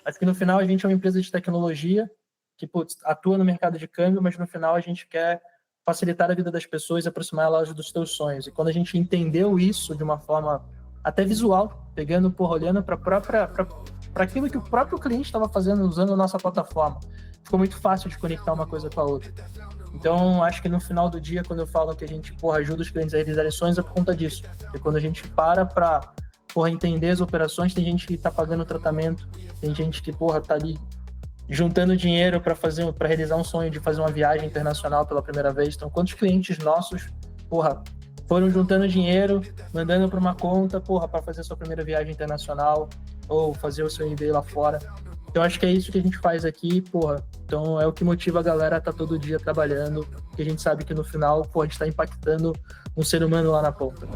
Acho que no final a gente é uma empresa de tecnologia que atua no mercado de câmbio, mas no final a gente quer facilitar a vida das pessoas e aproximar elas dos seus sonhos. E quando a gente entendeu isso de uma forma até visual, pegando, olhando para aquilo que o próprio cliente estava fazendo usando a nossa plataforma, ficou muito fácil de conectar uma coisa com a outra. Então, acho que no final do dia, quando eu falo que a gente ajuda os clientes a realizarem sonhos, é por conta disso. Porque quando a gente para entender as operações, tem gente que está pagando tratamento, tem gente que está ali juntando dinheiro para realizar um sonho de fazer uma viagem internacional pela primeira vez. Então, quantos clientes nossos foram juntando dinheiro, mandando para uma conta para fazer a sua primeira viagem internacional ou fazer o seu MBA lá fora. Então, acho que é isso que a gente faz aqui, Então, é o que motiva a galera a estar todo dia trabalhando, porque a gente sabe que no final, a gente está impactando um ser humano lá na ponta.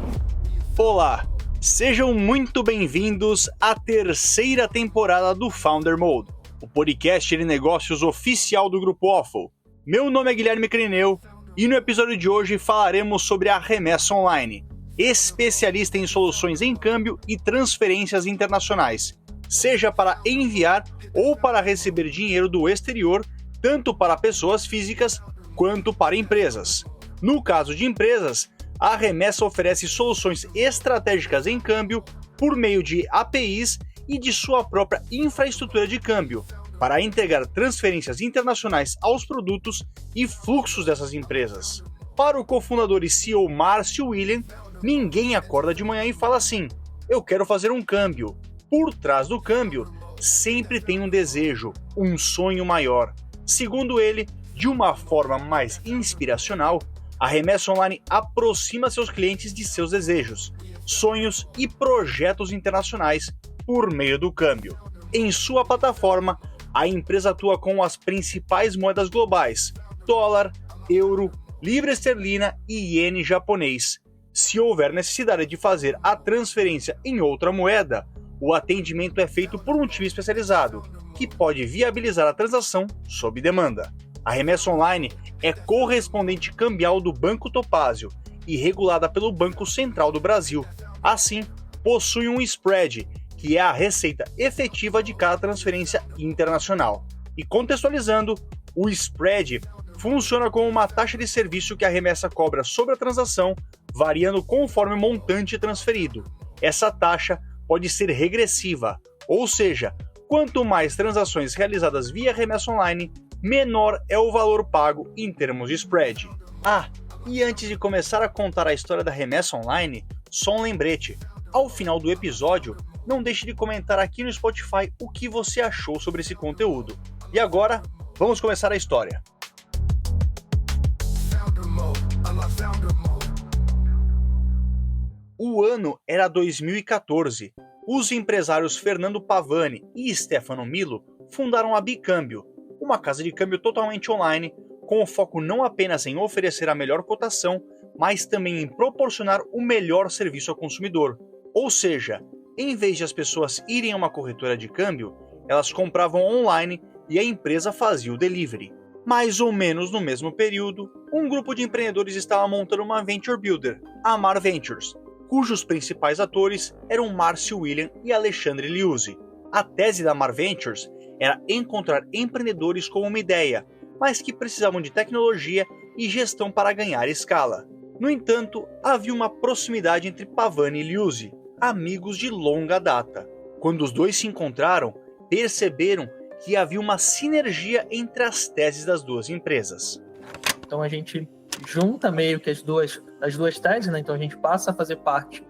Olá! Sejam muito bem-vindos à terceira temporada do Founder Mode, o podcast de negócios oficial do Grupo Waffle. Meu nome é Guilherme Crineu e no episódio de hoje falaremos sobre a Remessa Online, especialista em soluções em câmbio e transferências internacionais, seja para enviar ou para receber dinheiro do exterior, tanto para pessoas físicas quanto para empresas. No caso de empresas, a Remessa oferece soluções estratégicas em câmbio por meio de APIs e de sua própria infraestrutura de câmbio, para integrar transferências internacionais aos produtos e fluxos dessas empresas. Para o cofundador e CEO Márcio William, ninguém acorda de manhã e fala assim: eu quero fazer um câmbio. Por trás do câmbio, sempre tem um desejo, um sonho maior. Segundo ele, de uma forma mais inspiracional, a Remessa Online aproxima seus clientes de seus desejos, sonhos e projetos internacionais por meio do câmbio. Em sua plataforma, a empresa atua com as principais moedas globais: dólar, euro, libra esterlina e iene japonês. Se houver necessidade de fazer a transferência em outra moeda, o atendimento é feito por um time especializado, que pode viabilizar a transação sob demanda. A Remessa Online é correspondente cambial do Banco Topázio e regulada pelo Banco Central do Brasil. Assim, possui um spread, que é a receita efetiva de cada transferência internacional. E contextualizando, o spread funciona como uma taxa de serviço que a remessa cobra sobre a transação, variando conforme o montante transferido. Essa taxa pode ser regressiva, ou seja, quanto mais transações realizadas via Remessa Online, menor é o valor pago em termos de spread. E antes de começar a contar a história da Remessa Online, só um lembrete: ao final do episódio, não deixe de comentar aqui no Spotify o que você achou sobre esse conteúdo. E agora, vamos começar a história. O ano era 2014. Os empresários Fernando Pavani e Stefano Milo fundaram a Bicâmbio, uma casa de câmbio totalmente online, com foco não apenas em oferecer a melhor cotação, mas também em proporcionar o melhor serviço ao consumidor. Ou seja, em vez de as pessoas irem a uma corretora de câmbio, elas compravam online e a empresa fazia o delivery. Mais ou menos no mesmo período, um grupo de empreendedores estava montando uma Venture Builder, a Mar Ventures, cujos principais atores eram Márcio William e Alexandre Liuzzi. A tese da Mar Ventures era encontrar empreendedores com uma ideia, mas que precisavam de tecnologia e gestão para ganhar escala. No entanto, havia uma proximidade entre Pavani e Liuzzi, amigos de longa data. Quando os dois se encontraram, perceberam que havia uma sinergia entre as teses das duas empresas. Então a gente junta meio que as duas teses, né? Então a gente passa a fazer parte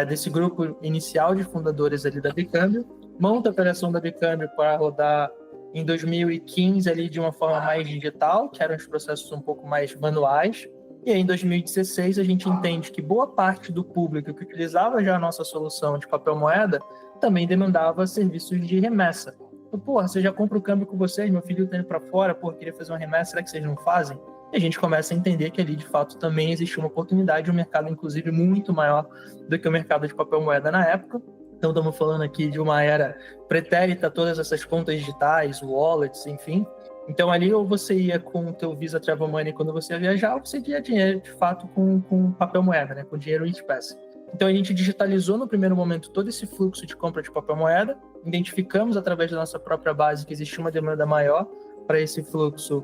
desse grupo inicial de fundadores ali da Bicâmbio, monta a operação da Bicâmbio para rodar em 2015 ali de uma forma mais digital, que eram os processos um pouco mais manuais. E aí, em 2016, a gente entende que boa parte do público que utilizava já a nossa solução de papel moeda também demandava serviços de remessa. Então, você já compra o câmbio com vocês, meu filho está indo para fora, queria fazer uma remessa, será que vocês não fazem? E a gente começa a entender que ali, de fato, também existe uma oportunidade, um mercado, inclusive, muito maior do que o mercado de papel moeda na época. Então, estamos falando aqui de uma era pretérita, todas essas contas digitais, wallets, enfim. Então, ali, ou você ia com o teu Visa Travel Money quando você ia viajar, ou você ia dinheiro, de fato, com papel moeda, né? Com dinheiro em espécie. Então, a gente digitalizou, no primeiro momento, todo esse fluxo de compra de papel moeda. identificamos através da nossa própria base que existia uma demanda maior para esse fluxo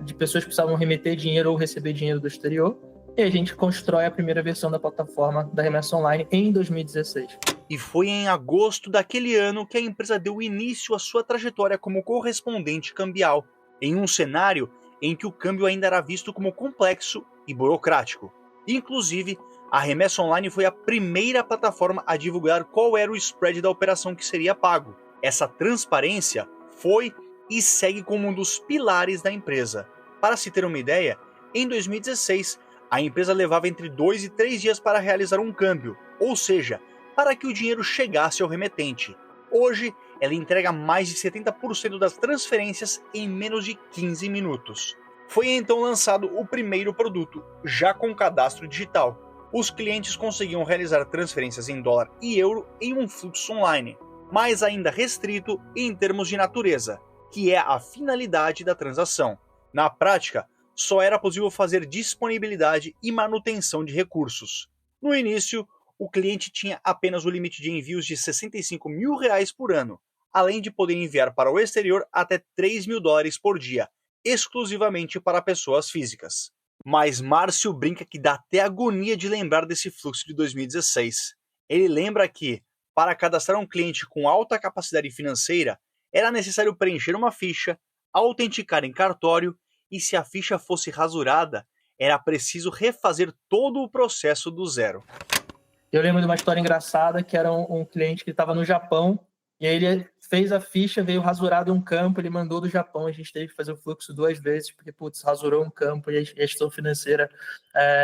de pessoas que precisavam remeter dinheiro ou receber dinheiro do exterior, e a gente constrói a primeira versão da plataforma da Remessa Online em 2016. E foi em agosto daquele ano que a empresa deu início à sua trajetória como correspondente cambial, em um cenário em que o câmbio ainda era visto como complexo e burocrático. Inclusive, a Remessa Online foi a primeira plataforma a divulgar qual era o spread da operação que seria pago. Essa transparência foi e segue como um dos pilares da empresa. Para se ter uma ideia, em 2016, a empresa levava entre 2 e 3 dias para realizar um câmbio, ou seja, para que o dinheiro chegasse ao remetente. Hoje, ela entrega mais de 70% das transferências em menos de 15 minutos. Foi então lançado o primeiro produto, já com cadastro digital. Os clientes conseguiam realizar transferências em dólar e euro em um fluxo online, mas ainda restrito em termos de natureza, que é a finalidade da transação. Na prática, só era possível fazer disponibilidade e manutenção de recursos. No início, o cliente tinha apenas o limite de envios de R$ 65 mil por ano, além de poder enviar para o exterior até $3.000 por dia, exclusivamente para pessoas físicas. Mas Márcio brinca que dá até agonia de lembrar desse fluxo de 2016. Ele lembra que, para cadastrar um cliente com alta capacidade financeira, era necessário preencher uma ficha, autenticar em cartório, e se a ficha fosse rasurada, era preciso refazer todo o processo do zero. Eu lembro de uma história engraçada que era um cliente que estava no Japão, e aí ele fez a ficha, veio rasurado um campo, ele mandou do Japão, a gente teve que fazer o fluxo 2 vezes, porque, rasurou um campo e a gestão financeira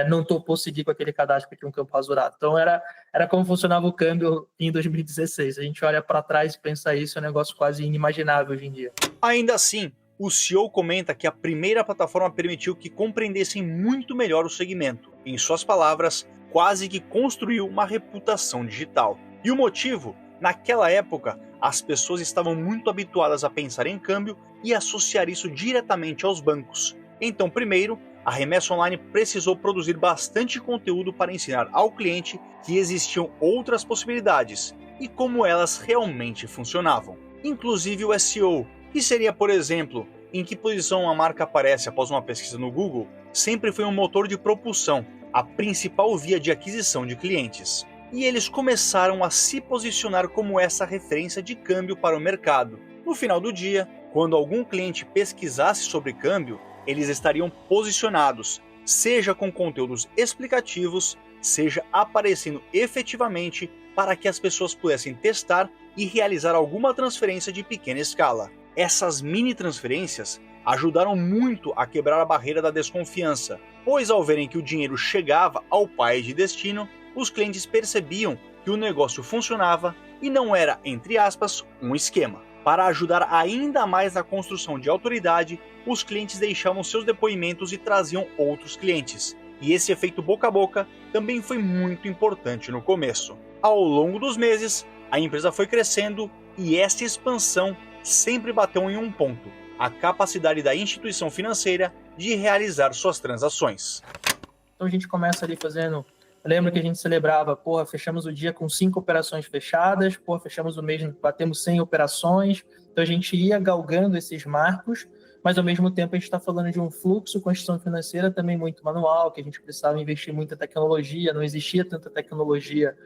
não topou seguir com aquele cadastro porque tinha um campo rasurado. Então, era como funcionava o câmbio em 2016. A gente olha para trás e pensa isso, é um negócio quase inimaginável hoje em dia. Ainda assim, o CEO comenta que a primeira plataforma permitiu que compreendessem muito melhor o segmento. Em suas palavras, quase que construiu uma reputação digital. E o motivo? Naquela época, as pessoas estavam muito habituadas a pensar em câmbio e associar isso diretamente aos bancos. Então, primeiro, a Remessa Online precisou produzir bastante conteúdo para ensinar ao cliente que existiam outras possibilidades e como elas realmente funcionavam. Inclusive o SEO, que seria, por exemplo, em que posição uma marca aparece após uma pesquisa no Google, sempre foi um motor de propulsão, a principal via de aquisição de clientes. E eles começaram a se posicionar como essa referência de câmbio para o mercado. No final do dia, quando algum cliente pesquisasse sobre câmbio, eles estariam posicionados, seja com conteúdos explicativos, seja aparecendo efetivamente para que as pessoas pudessem testar e realizar alguma transferência de pequena escala. Essas mini transferências ajudaram muito a quebrar a barreira da desconfiança, pois ao verem que o dinheiro chegava ao país de destino, os clientes percebiam que o negócio funcionava e não era, entre aspas, um esquema. Para ajudar ainda mais na construção de autoridade, os clientes deixavam seus depoimentos e traziam outros clientes. E esse efeito boca a boca também foi muito importante no começo. Ao longo dos meses, a empresa foi crescendo e essa expansão sempre bateu em um ponto: a capacidade da instituição financeira de realizar suas transações. Então a gente começa ali fazendo... Eu lembro que a gente celebrava, fechamos o dia com 5 operações fechadas, fechamos o mês, batemos 100 operações. Então a gente ia galgando esses marcos, mas ao mesmo tempo a gente está falando de um fluxo com a instituição financeira também muito manual, que a gente precisava investir muita tecnologia, não existia tanta tecnologia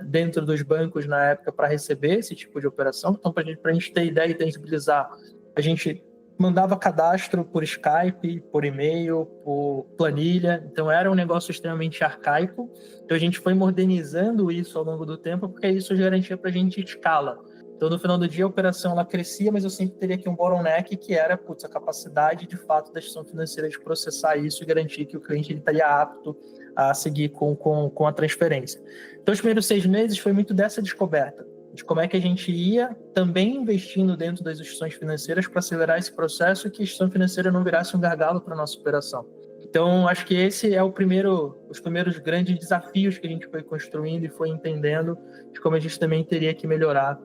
dentro dos bancos na época para receber esse tipo de operação. Então, para a gente ter ideia e tangibilizar, a gente mandava cadastro por Skype, por e-mail, por planilha. Então era um negócio extremamente arcaico. Então a gente foi modernizando isso ao longo do tempo, porque isso garantia para a gente escala. Então no final do dia a operação ela crescia, mas eu sempre teria aqui um bottleneck, que era a capacidade de fato da instituição financeira de processar isso e garantir que o cliente ele estaria apto a seguir com a transferência. Então os primeiros 6 meses foi muito dessa descoberta, de como é que a gente ia também investindo dentro das instituições financeiras para acelerar esse processo e que a instituição financeira não virasse um gargalo para a nossa operação. Então, acho que esse é os primeiros grandes desafios que a gente foi construindo e foi entendendo de como a gente também teria que melhorar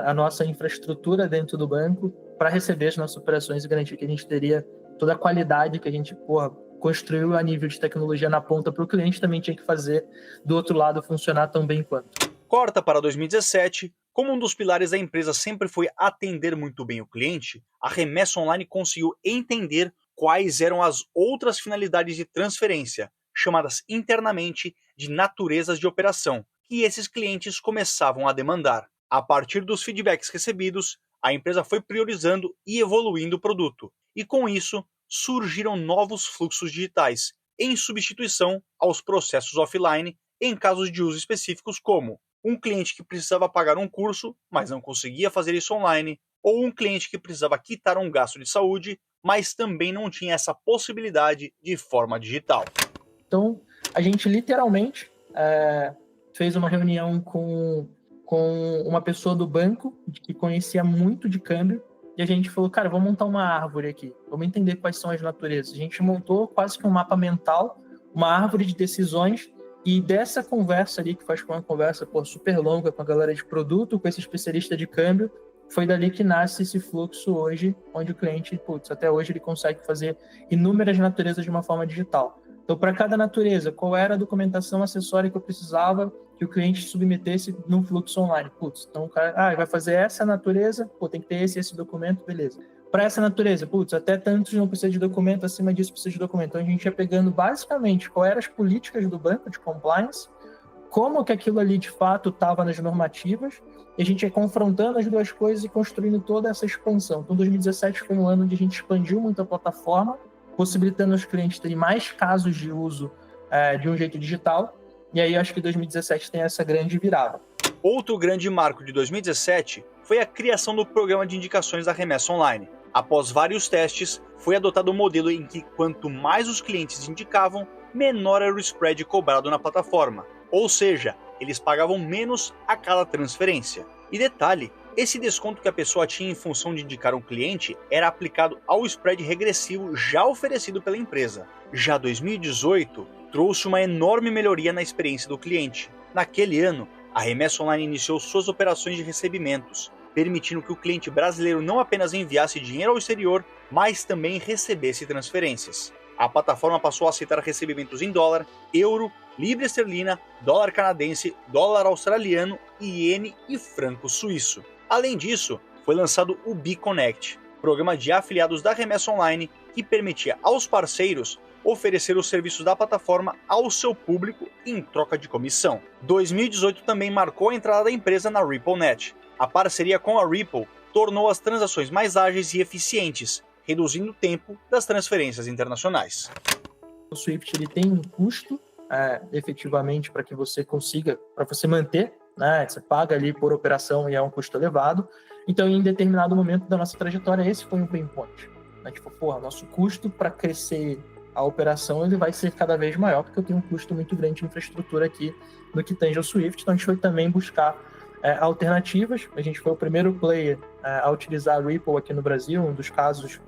a nossa infraestrutura dentro do banco para receber as nossas operações e garantir que a gente teria toda a qualidade que a gente construiu a nível de tecnologia na ponta para o cliente, também tinha que fazer do outro lado funcionar tão bem quanto. Corta para 2017, Como um dos pilares da empresa sempre foi atender muito bem o cliente, a Remessa Online conseguiu entender quais eram as outras finalidades de transferência, chamadas internamente de naturezas de operação, que esses clientes começavam a demandar. A partir dos feedbacks recebidos, a empresa foi priorizando e evoluindo o produto, e com isso surgiram novos fluxos digitais, em substituição aos processos offline em casos de uso específicos como um cliente que precisava pagar um curso, mas não conseguia fazer isso online, ou um cliente que precisava quitar um gasto de saúde, mas também não tinha essa possibilidade de forma digital. Então, a gente literalmente fez uma reunião com uma pessoa do banco que conhecia muito de câmbio, e a gente falou, cara, vamos montar uma árvore aqui, vamos entender quais são as naturezas. A gente montou quase que um mapa mental, uma árvore de decisões, e dessa conversa ali, que faz uma conversa super longa com a galera de produto, com esse especialista de câmbio, foi dali que nasce esse fluxo hoje, onde o cliente, até hoje ele consegue fazer inúmeras naturezas de uma forma digital. Então, para cada natureza, qual era a documentação acessória que eu precisava que o cliente submetesse no fluxo online? Então o cara vai fazer essa natureza, tem que ter esse documento, beleza. Para essa natureza, até tantos não precisa de documento, acima disso precisa de documento. Então a gente ia pegando basicamente qual eram as políticas do banco de compliance, como que aquilo ali de fato estava nas normativas, e a gente ia confrontando as duas coisas e construindo toda essa expansão. Então 2017 foi um ano onde a gente expandiu muito a plataforma, possibilitando aos clientes terem mais casos de uso de um jeito digital, e aí acho que 2017 tem essa grande virada. Outro grande marco de 2017 foi a criação do programa de indicações da Remessa Online. Após vários testes, foi adotado um modelo em que quanto mais os clientes indicavam, menor era o spread cobrado na plataforma. Ou seja, eles pagavam menos a cada transferência. E detalhe, esse desconto que a pessoa tinha em função de indicar um cliente era aplicado ao spread regressivo já oferecido pela empresa. Já 2018 trouxe uma enorme melhoria na experiência do cliente. Naquele ano, a Remessa Online iniciou suas operações de recebimentos, permitindo que o cliente brasileiro não apenas enviasse dinheiro ao exterior, mas também recebesse transferências. A plataforma passou a aceitar recebimentos em dólar, euro, libra esterlina, dólar canadense, dólar australiano, iene e franco suíço. Além disso, foi lançado o BeConnect, programa de afiliados da Remessa Online que permitia aos parceiros oferecer os serviços da plataforma ao seu público em troca de comissão. 2018 também marcou a entrada da empresa na RippleNet. A parceria com a Ripple tornou as transações mais ágeis e eficientes, reduzindo o tempo das transferências internacionais. O Swift ele tem um custo, efetivamente, para que você consiga, para você manter, né? Você paga ali por operação e é um custo elevado. Então, em determinado momento da nossa trajetória, esse foi um pain point. Né? Nosso custo para crescer a operação ele vai ser cada vez maior, porque eu tenho um custo muito grande de infraestrutura aqui no que tange ao Swift. Então, a gente foi também buscar alternativas. A gente foi o primeiro player a utilizar a Ripple aqui no Brasil, um dos casos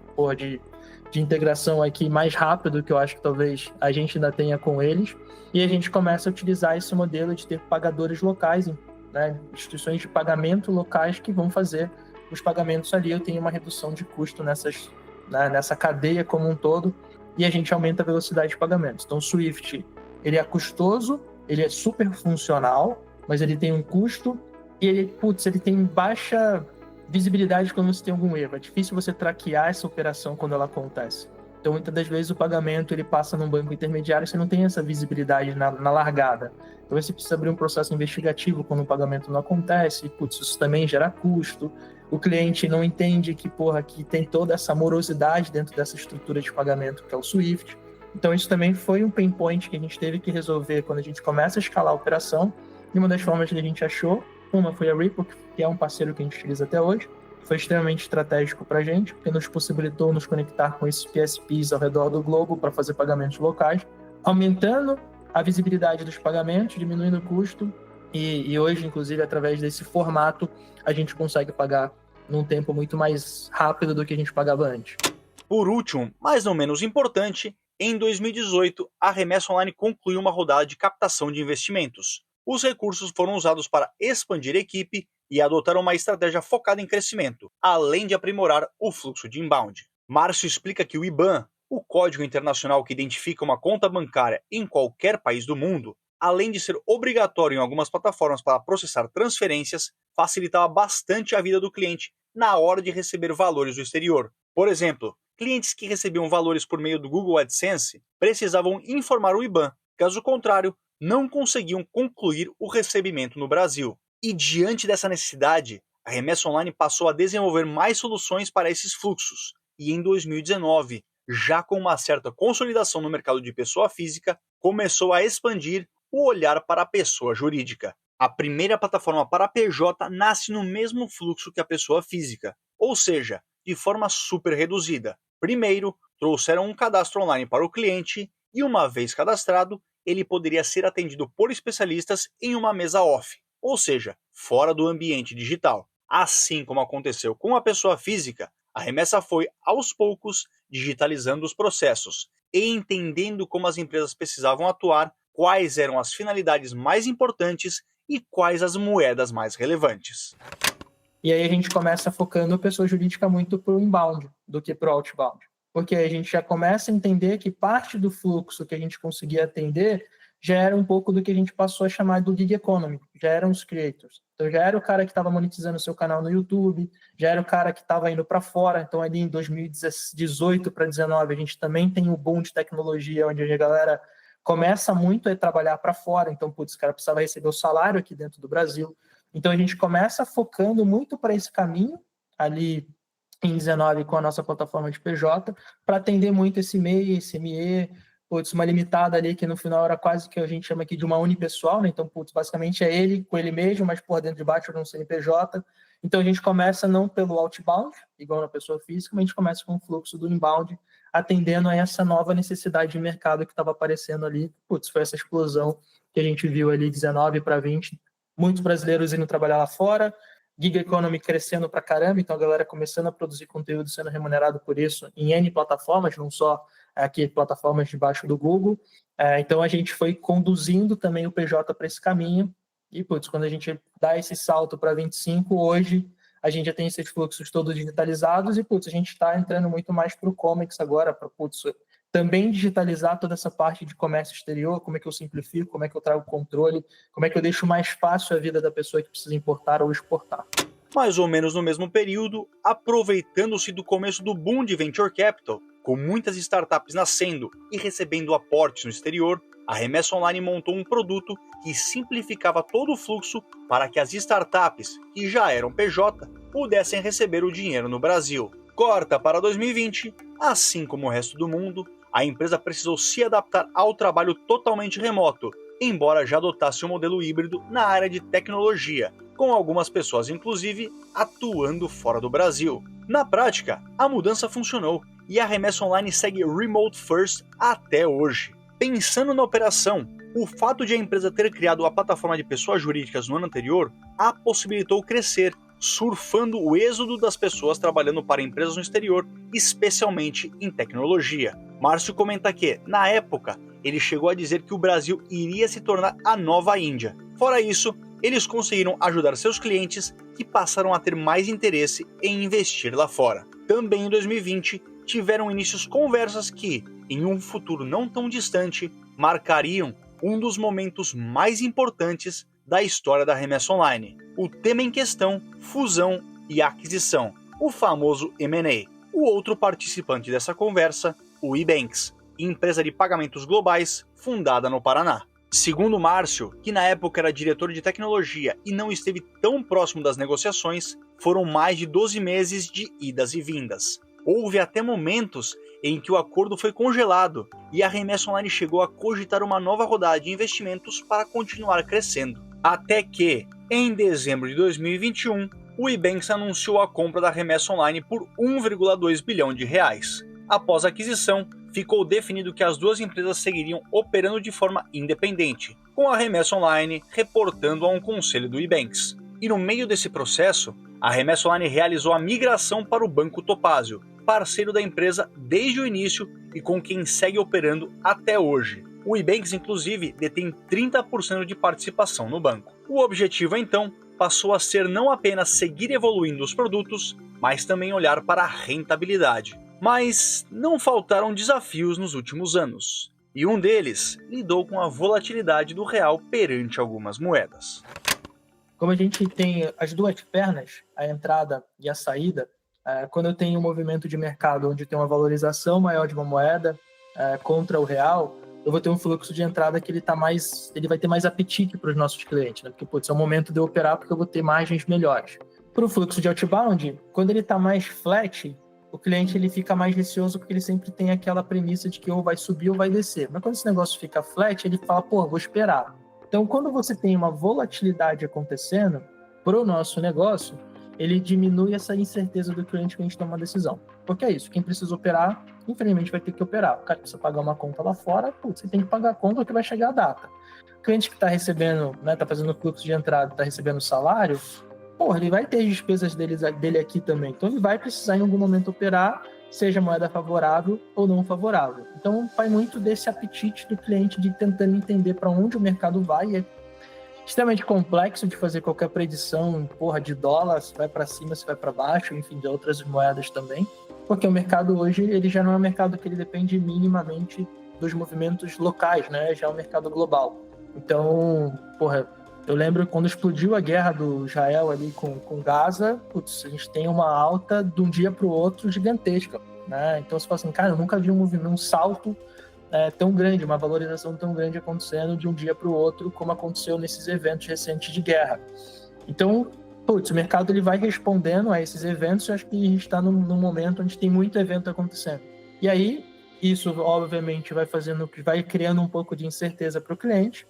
de integração aqui mais rápido que eu acho que talvez a gente ainda tenha com eles. E a gente começa a utilizar esse modelo de ter pagadores locais, né, instituições de pagamento locais que vão fazer os pagamentos ali. Eu tenho uma redução de custo nessa cadeia como um todo, e a gente aumenta a velocidade de pagamentos. Então o Swift ele é custoso, ele é super funcional, mas ele tem um custo e ele tem baixa visibilidade quando você tem algum erro. É difícil você traquear essa operação quando ela acontece. Então, muitas das vezes, o pagamento ele passa num banco intermediário, você não tem essa visibilidade na largada. Então, você precisa abrir um processo investigativo quando o pagamento não acontece. Isso também gera custo. O cliente não entende que tem toda essa morosidade dentro dessa estrutura de pagamento que é o Swift. Então, isso também foi um pain point que a gente teve que resolver quando a gente começa a escalar a operação. E uma das formas que a gente achou, uma foi a Ripple, que é um parceiro que a gente utiliza até hoje. Foi extremamente estratégico para a gente, porque nos possibilitou nos conectar com esses PSPs ao redor do globo para fazer pagamentos locais, aumentando a visibilidade dos pagamentos, diminuindo o custo, e hoje, inclusive, através desse formato, a gente consegue pagar num tempo muito mais rápido do que a gente pagava antes. Por último, mas não menos importante, em 2018, a Remessa Online concluiu uma rodada de captação de investimentos. Os recursos foram usados para expandir a equipe e adotar uma estratégia focada em crescimento, além de aprimorar o fluxo de inbound. Márcio explica que o IBAN, o código internacional que identifica uma conta bancária em qualquer país do mundo, além de ser obrigatório em algumas plataformas para processar transferências, facilitava bastante a vida do cliente na hora de receber valores do exterior. Por exemplo, clientes que recebiam valores por meio do Google AdSense precisavam informar o IBAN, caso contrário, não conseguiam concluir o recebimento no Brasil. E diante dessa necessidade, a Remessa Online passou a desenvolver mais soluções para esses fluxos, e em 2019, já com uma certa consolidação no mercado de pessoa física, começou a expandir o olhar para a pessoa jurídica. A primeira plataforma para PJ nasce no mesmo fluxo que a pessoa física, ou seja, de forma super reduzida. Primeiro, trouxeram um cadastro online para o cliente e, uma vez cadastrado, ele poderia ser atendido por especialistas em uma mesa off, ou seja, fora do ambiente digital. Assim como aconteceu com a pessoa física, a remessa foi, aos poucos, digitalizando os processos e entendendo como as empresas precisavam atuar, quais eram as finalidades mais importantes e quais as moedas mais relevantes. E aí a gente começa focando a pessoa jurídica muito para o inbound do que para o outbound. Porque a gente já começa a entender que parte do fluxo que a gente conseguia atender já era um pouco do que a gente passou a chamar do gig economy, já eram os creators. Então já era o cara que estava monetizando o seu canal no YouTube, já era o cara que estava indo para fora. Então ali em 2018 para 2019 a gente também tem o boom de tecnologia, onde a galera começa muito a trabalhar para fora. Então, putz, o cara precisava receber o salário aqui dentro do Brasil. Então a gente começa focando muito para esse caminho ali em 19 com a nossa plataforma de PJ, para atender muito esse MEI, esse ME, putz, uma limitada ali que no final era quase que a gente chama aqui de uma unipessoal, né? Então, putz, basicamente é ele com ele mesmo, mas por dentro de baixo era um CNPJ. Então a gente começa não pelo outbound, igual na pessoa física, mas a gente começa com o fluxo do inbound, atendendo a essa nova necessidade de mercado que estava aparecendo ali. Putz, foi essa explosão que a gente viu ali 19 para 20, muitos brasileiros indo trabalhar lá fora, gig economy crescendo pra caramba, então a galera começando a produzir conteúdo sendo remunerado por isso em N plataformas, não só aqui plataformas debaixo do Google. Então a gente foi conduzindo também o PJ para esse caminho e, putz, quando a gente dá esse salto para 25, hoje a gente já tem esses fluxos todos digitalizados e, putz, a gente está entrando muito mais para o Comex agora, para, putz, também digitalizar toda essa parte de comércio exterior, como é que eu simplifico, como é que eu trago controle, como é que eu deixo mais fácil a vida da pessoa que precisa importar ou exportar. Mais ou menos no mesmo período, aproveitando-se do começo do boom de Venture Capital, com muitas startups nascendo e recebendo aportes no exterior, a Remessa Online montou um produto que simplificava todo o fluxo para que as startups, que já eram PJ, pudessem receber o dinheiro no Brasil. Corta para 2020, assim como o resto do mundo, a empresa precisou se adaptar ao trabalho totalmente remoto, embora já adotasse um modelo híbrido na área de tecnologia, com algumas pessoas inclusive atuando fora do Brasil. Na prática, a mudança funcionou e a Remessa Online segue remote first até hoje. Pensando na operação, o fato de a empresa ter criado a plataforma de pessoas jurídicas no ano anterior a possibilitou crescer, surfando o êxodo das pessoas trabalhando para empresas no exterior, especialmente em tecnologia. Márcio comenta que, na época, ele chegou a dizer que o Brasil iria se tornar a nova Índia. Fora isso, eles conseguiram ajudar seus clientes que passaram a ter mais interesse em investir lá fora. Também em 2020, tiveram inícios conversas que, em um futuro não tão distante, marcariam um dos momentos mais importantes da história da Remessa Online. O tema em questão, fusão e aquisição, o famoso M&A. O outro participante dessa conversa, o Ebanks, empresa de pagamentos globais fundada no Paraná. Segundo Márcio, que na época era diretor de tecnologia e não esteve tão próximo das negociações, foram mais de 12 meses de idas e vindas. Houve até momentos em que o acordo foi congelado e a Remessa Online chegou a cogitar uma nova rodada de investimentos para continuar crescendo. Até que, em dezembro de 2021, o Ebanks anunciou a compra da Remessa Online por 1,2 bilhão de reais. Após a aquisição, ficou definido que as duas empresas seguiriam operando de forma independente, com a Remessa Online reportando a um conselho do Ebanks. E no meio desse processo, a Remessa Online realizou a migração para o Banco Topázio, parceiro da empresa desde o início e com quem segue operando até hoje. O Ebanks, inclusive, detém 30% de participação no banco. O objetivo, então, passou a ser não apenas seguir evoluindo os produtos, mas também olhar para a rentabilidade. Mas não faltaram desafios nos últimos anos, e um deles lidou com a volatilidade do real perante algumas moedas. Como a gente tem as duas pernas, a entrada e a saída, quando eu tenho um movimento de mercado onde tem uma valorização maior de uma moeda contra o real, eu vou ter um fluxo de entrada que ele vai ter mais apetite para os nossos clientes, né? Porque, putz, é o momento de eu operar porque eu vou ter margens melhores. Para o fluxo de outbound, quando ele está mais flat, o cliente ele fica mais receoso porque ele sempre tem aquela premissa de que ou vai subir ou vai descer. Mas quando esse negócio fica flat, ele fala, pô, vou esperar. Então, quando você tem uma volatilidade acontecendo para o nosso negócio, ele diminui essa incerteza do cliente que a gente toma uma decisão. Porque é isso, quem precisa operar, infelizmente vai ter que operar. O cara precisa pagar uma conta lá fora, putz, você tem que pagar a conta que vai chegar a data. O cliente que está recebendo, né, está fazendo fluxo de entrada, está recebendo salário, porra, ele vai ter as despesas dele aqui também. Então ele vai precisar em algum momento operar, seja moeda favorável ou não favorável. Então vai muito desse apetite do cliente de tentando entender para onde o mercado vai. É extremamente complexo de fazer qualquer predição, porra, de dólar, se vai para cima, se vai para baixo, enfim, de outras moedas também. Porque o mercado hoje, ele já não é um mercado que ele depende minimamente dos movimentos locais, né? Já é um mercado global. Então, porra, eu lembro quando explodiu a guerra do Israel ali com Gaza, putz, a gente tem uma alta de um dia para o outro gigantesca, né? Então você fala assim, cara, eu nunca vi um salto tão grande, uma valorização tão grande acontecendo de um dia para o outro, como aconteceu nesses eventos recentes de guerra. Então, putz, o mercado ele vai respondendo a esses eventos, eu acho que a gente está num momento onde tem muito evento acontecendo. E aí, isso obviamente vai criando um pouco de incerteza para o cliente.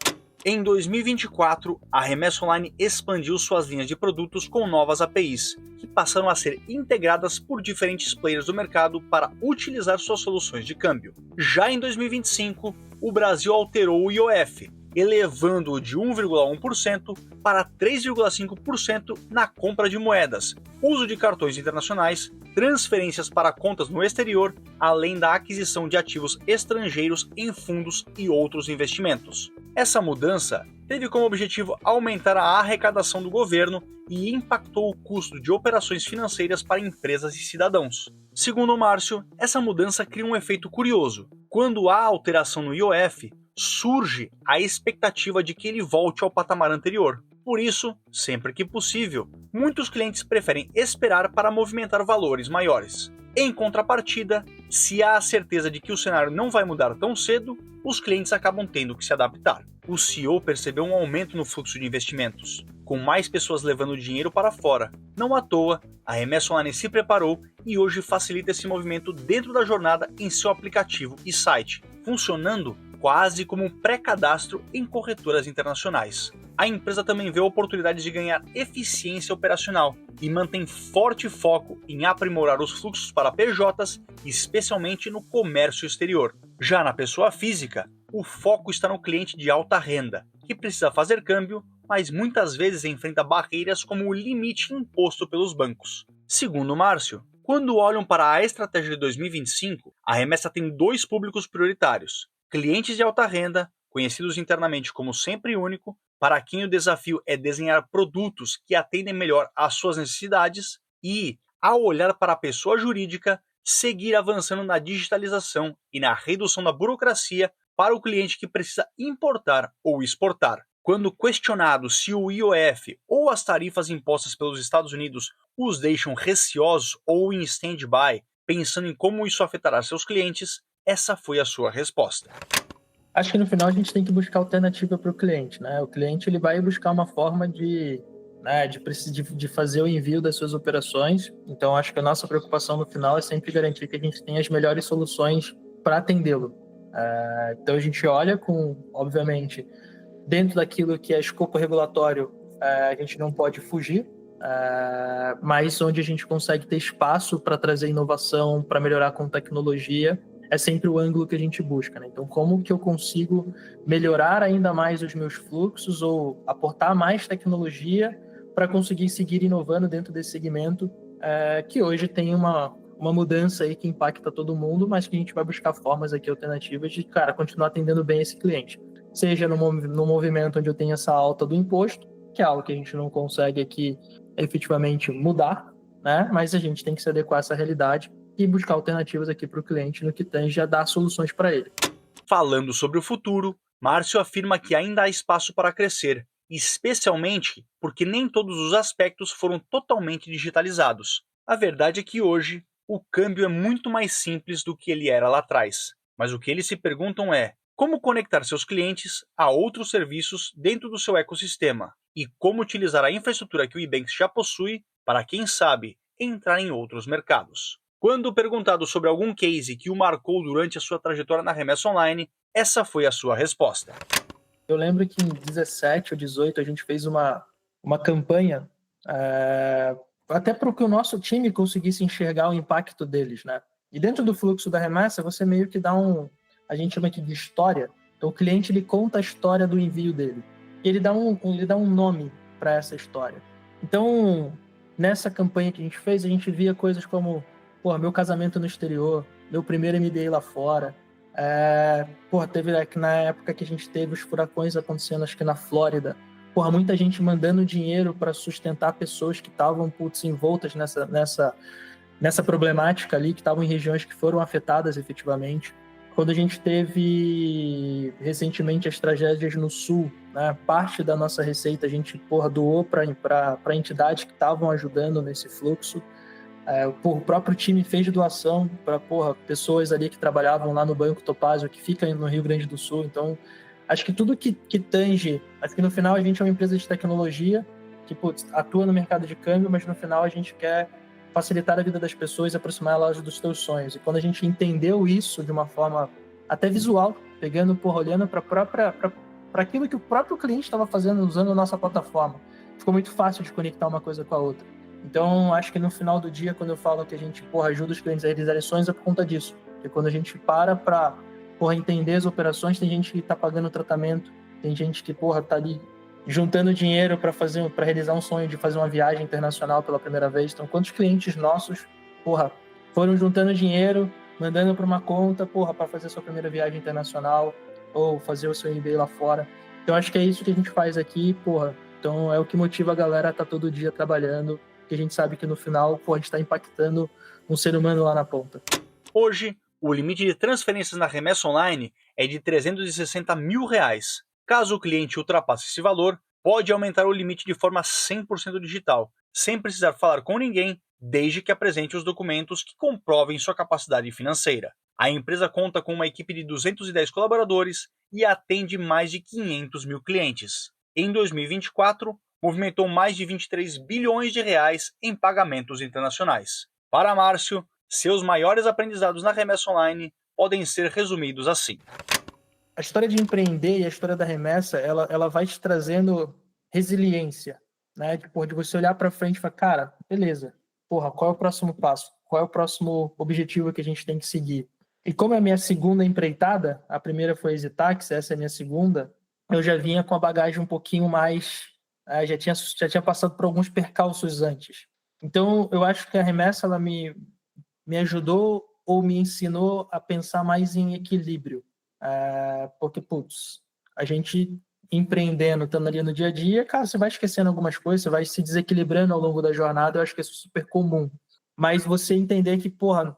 Em 2024, a Remessa Online expandiu suas linhas de produtos com novas APIs, que passaram a ser integradas por diferentes players do mercado para utilizar suas soluções de câmbio. Já em 2025, o Brasil alterou o IOF, elevando-o de 1,1% para 3,5% na compra de moedas, uso de cartões internacionais, transferências para contas no exterior, além da aquisição de ativos estrangeiros em fundos e outros investimentos. Essa mudança teve como objetivo aumentar a arrecadação do governo e impactou o custo de operações financeiras para empresas e cidadãos. Segundo o Márcio, essa mudança cria um efeito curioso. Quando há alteração no IOF, surge a expectativa de que ele volte ao patamar anterior. Por isso, sempre que possível, muitos clientes preferem esperar para movimentar valores maiores. Em contrapartida, se há a certeza de que o cenário não vai mudar tão cedo, os clientes acabam tendo que se adaptar. O CEO percebeu um aumento no fluxo de investimentos, com mais pessoas levando dinheiro para fora. Não à toa, a Remessa Online se preparou e hoje facilita esse movimento dentro da jornada em seu aplicativo e site, funcionando quase como um pré-cadastro em corretoras internacionais. A empresa também vê oportunidades de ganhar eficiência operacional e mantém forte foco em aprimorar os fluxos para PJs, especialmente no comércio exterior. Já na pessoa física, o foco está no cliente de alta renda, que precisa fazer câmbio, mas muitas vezes enfrenta barreiras como o limite imposto pelos bancos. Segundo Márcio, quando olham para a estratégia de 2025, a remessa tem dois públicos prioritários: clientes de alta renda, conhecidos internamente como sempre único, para quem o desafio é desenhar produtos que atendem melhor às suas necessidades e, ao olhar para a pessoa jurídica, seguir avançando na digitalização e na redução da burocracia para o cliente que precisa importar ou exportar. Quando questionado se o IOF ou as tarifas impostas pelos Estados Unidos os deixam receosos ou em stand-by, pensando em como isso afetará seus clientes, essa foi a sua resposta. Acho que no final a gente tem que buscar alternativa para o cliente, né? O cliente ele vai buscar uma forma de fazer o envio das suas operações. Então, acho que a nossa preocupação no final é sempre garantir que a gente tenha as melhores soluções para atendê-lo. Então, a gente olha obviamente, dentro daquilo que é escopo regulatório, a gente não pode fugir, mas onde a gente consegue ter espaço para trazer inovação, para melhorar com tecnologia, é sempre o ângulo que a gente busca, né? Então, como que eu consigo melhorar ainda mais os meus fluxos ou aportar mais tecnologia para conseguir seguir inovando dentro desse segmento que hoje tem uma mudança aí que impacta todo mundo, mas que a gente vai buscar formas aqui alternativas de, cara, continuar atendendo bem esse cliente. Seja no movimento onde eu tenho essa alta do imposto, que é algo que a gente não consegue aqui efetivamente mudar, né? Mas a gente tem que se adequar a essa realidade e buscar alternativas aqui para o cliente no que tange a dar soluções para ele. Falando sobre o futuro, Márcio afirma que ainda há espaço para crescer especialmente porque nem todos os aspectos foram totalmente digitalizados. A verdade é que hoje o câmbio é muito mais simples do que ele era lá atrás, mas o que eles se perguntam é como conectar seus clientes a outros serviços dentro do seu ecossistema e como utilizar a infraestrutura que o Ebanks já possui para, quem sabe, entrar em outros mercados. Quando perguntado sobre algum case que o marcou durante a sua trajetória na Remessa Online, essa foi a sua resposta. Eu lembro que em 17 ou 18 a gente fez uma campanha até para que o nosso time conseguisse enxergar o impacto deles, né? E dentro do fluxo da remessa, você meio que dá a gente chama aqui de história. Então o cliente ele conta a história do envio dele. E ele dá um nome para essa história. Então, nessa campanha que a gente fez, a gente via coisas como, meu casamento no exterior, meu primeiro MBA lá fora. Teve na época que a gente teve os furacões acontecendo, acho que na Flórida. Muita gente mandando dinheiro para sustentar pessoas que estavam envoltas nessa problemática ali, que estavam em regiões que foram afetadas efetivamente. Quando a gente teve recentemente as tragédias no Sul, né, parte da nossa receita a gente doou para entidades que estavam ajudando nesse fluxo. O próprio time fez doação para pessoas ali que trabalhavam lá no Banco Topázio, que fica no Rio Grande do Sul. Então, acho que tudo que tange... Acho que no final a gente é uma empresa de tecnologia que atua no mercado de câmbio, mas no final a gente quer facilitar a vida das pessoas e aproximar elas dos seus sonhos. E quando a gente entendeu isso de uma forma até visual, pegando, olhando para aquilo que o próprio cliente estava fazendo usando a nossa plataforma, ficou muito fácil de conectar uma coisa com a outra. Então, acho que no final do dia, quando eu falo que a gente ajuda os clientes a realizar ações, é por conta disso. Porque quando a gente para entender as operações, tem gente que está pagando tratamento, tem gente que está ali juntando dinheiro para realizar um sonho de fazer uma viagem internacional pela primeira vez. Então, quantos clientes nossos foram juntando dinheiro, mandando para uma conta para fazer a sua primeira viagem internacional ou fazer o seu MBA lá fora. Então, acho que é isso que a gente faz aqui. Então, é o que motiva a galera a estar todo dia trabalhando, que a gente sabe que no final a gente está impactando um ser humano lá na ponta. Hoje, o limite de transferências na Remessa Online é de R$360 mil. Caso o cliente ultrapasse esse valor, pode aumentar o limite de forma 100% digital, sem precisar falar com ninguém, desde que apresente os documentos que comprovem sua capacidade financeira. A empresa conta com uma equipe de 210 colaboradores e atende mais de 500 mil clientes. Em 2024, movimentou mais de R$23 bilhões em pagamentos internacionais. Para Márcio, seus maiores aprendizados na Remessa Online podem ser resumidos assim. A história de empreender e a história da remessa, ela vai te trazendo resiliência, né? De você olhar para frente e falar, cara, beleza, qual é o próximo passo? Qual é o próximo objetivo que a gente tem que seguir? E como é a minha segunda empreitada, a primeira foi a EasyTax, essa é a minha segunda, eu já vinha com a bagagem um pouquinho mais... já tinha passado por alguns percalços antes. Então, eu acho que a remessa ela me ajudou ou me ensinou a pensar mais em equilíbrio. Porque, a gente empreendendo, estando ali no dia a dia, cara, você vai esquecendo algumas coisas, você vai se desequilibrando ao longo da jornada, eu acho que isso é super comum. Mas você entender que,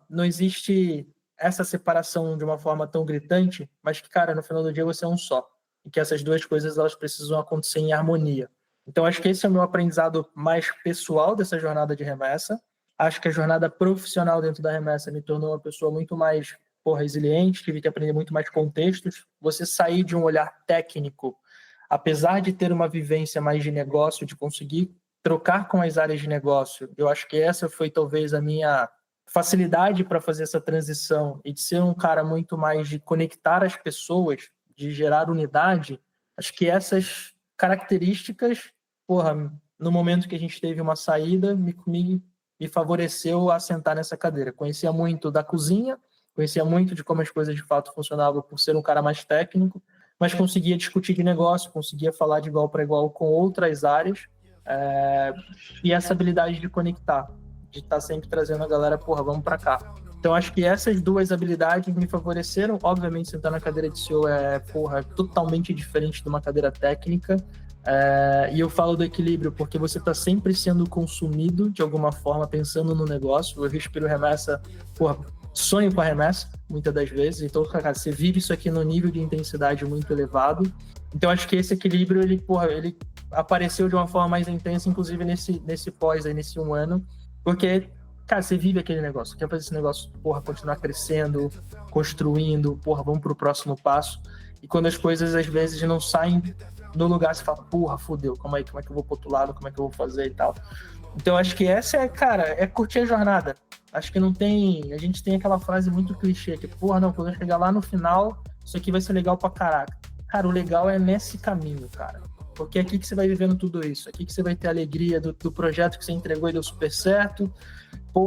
não existe essa separação de uma forma tão gritante, mas que, cara, no final do dia você é um só. E que essas duas coisas, elas precisam acontecer em harmonia. Então, acho que esse é o meu aprendizado mais pessoal dessa jornada de remessa. Acho que a jornada profissional dentro da remessa me tornou uma pessoa muito mais resiliente, tive que aprender muito mais contextos. Você sair de um olhar técnico, apesar de ter uma vivência mais de negócio, de conseguir trocar com as áreas de negócio, eu acho que essa foi talvez a minha facilidade para fazer essa transição e de ser um cara muito mais de conectar as pessoas, de gerar unidade. Acho que essas características, no momento que a gente teve uma saída, me favoreceu a sentar nessa cadeira. Conhecia muito da cozinha, conhecia muito de como as coisas de fato funcionavam por ser um cara mais técnico, mas conseguia discutir de negócio, conseguia falar de igual para igual com outras áreas, e essa habilidade de conectar, de estar sempre trazendo a galera, vamos para cá. Então, acho que essas duas habilidades me favoreceram. Obviamente, sentar na cadeira de CEO é totalmente diferente de uma cadeira técnica, e eu falo do equilíbrio porque você está sempre sendo consumido de alguma forma, pensando no negócio. Eu respiro remessa, sonho com a remessa, muitas das vezes. Então, cara, você vive isso aqui no nível de intensidade muito elevado. Então, acho que esse equilíbrio, ele apareceu de uma forma mais intensa, inclusive nesse pós aí, nesse 1 ano, porque, cara, você vive aquele negócio, quer fazer esse negócio, continuar crescendo, construindo, vamos pro próximo passo. E quando as coisas, às vezes, não saem no lugar, você fala, fudeu, como é que eu vou pro outro lado, como é que eu vou fazer e tal. Então, acho que essa é curtir a jornada. Acho que a gente tem aquela frase muito clichê, que, quando eu chegar lá no final, isso aqui vai ser legal pra caraca. Cara, o legal é nesse caminho, cara. Porque é aqui que você vai vivendo tudo isso. Aqui que você vai ter a alegria do projeto que você entregou e deu super certo.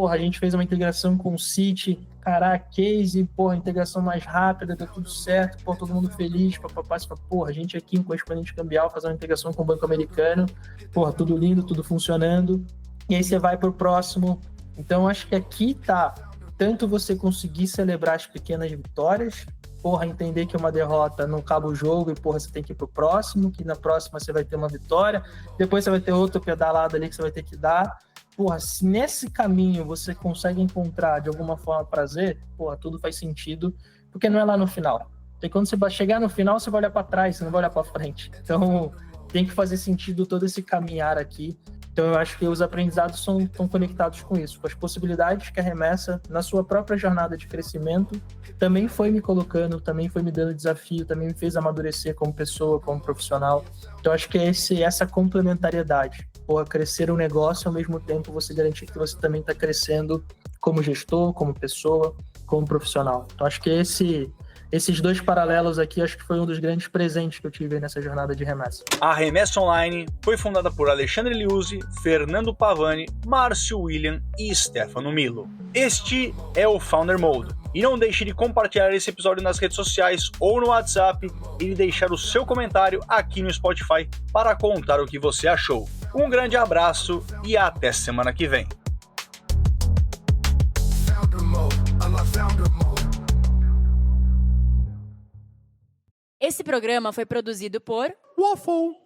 A gente fez uma integração com o Citi. Caraca, case, integração mais rápida, deu tudo certo. Todo mundo feliz. Papapá, você fala, a gente aqui com o correspondente cambial, fazer uma integração com o Banco Americano. Tudo lindo, tudo funcionando. E aí você vai pro próximo. Então, acho que aqui tá tanto você conseguir celebrar as pequenas vitórias, entender que uma derrota não acaba o jogo e, você tem que ir pro próximo, que na próxima você vai ter uma vitória, depois você vai ter outra pedalada ali que você vai ter que dar. Se nesse caminho você consegue encontrar de alguma forma prazer, tudo faz sentido, porque não é lá no final. Porque quando você vai chegar no final, você vai olhar para trás, você não vai olhar para frente. Então, tem que fazer sentido todo esse caminhar aqui. Então, eu acho que os aprendizados estão conectados com isso, com as possibilidades que a remessa, na sua própria jornada de crescimento, também foi me colocando, também foi me dando desafio, também me fez amadurecer como pessoa, como profissional. Então, acho que é essa complementariedade. Crescer um negócio, ao mesmo tempo você garantir que você também está crescendo como gestor, como pessoa, como profissional. Então, acho que esses dois paralelos aqui, acho que foi um dos grandes presentes que eu tive nessa jornada de remessa. A Remessa Online foi fundada por Alexandre Liuzzi, Fernando Pavani, Márcio William e Stefano Milo. Este é o Founder Mode. E não deixe de compartilhar esse episódio nas redes sociais ou no WhatsApp e de deixar o seu comentário aqui no Spotify para contar o que você achou. Um grande abraço e até semana que vem. Esse programa foi produzido por Waffle.